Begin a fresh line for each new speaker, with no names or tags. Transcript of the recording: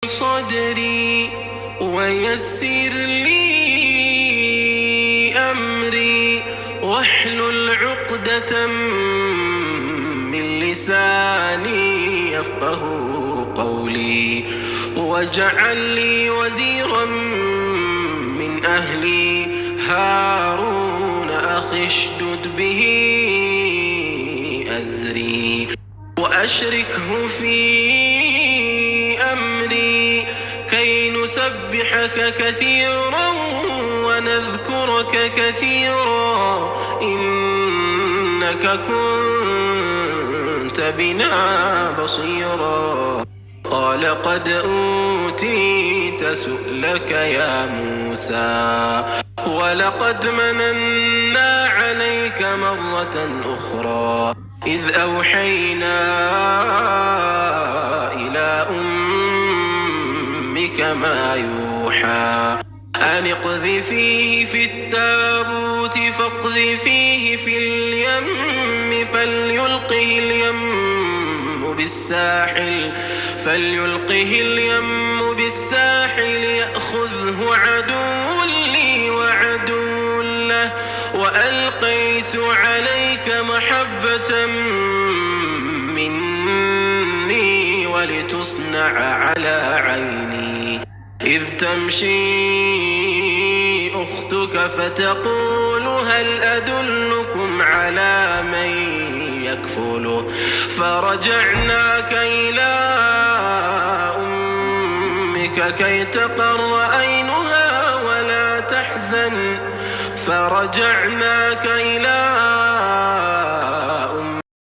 صدري ويسر لي أمري واحلل عقدة من لساني يفقه قولي واجعل لي وزيرا من أهلي هارون أخي اشدد به أزري وأشركه في أمري كي نسبحك كثيرا ونذكرك كثيرا إنك كنت بنا بصيرا. قال قد أوتيت سؤلك يا موسى ولقد مننا عليك مرة أخرى إذ أوحينا إلى أمك ما يوحى أن اقذفيه في التابوت فاقذفيه في اليم فليلقه اليم بالساحل يأخذه عدو لي وعدو له وألقيت عليك محبة مني ولتصنع على عيني إذ تمشي أختك فتقول هل أدلكم على من يكفله فرجعناك إلى أمك كي تقر عينها ولا تحزن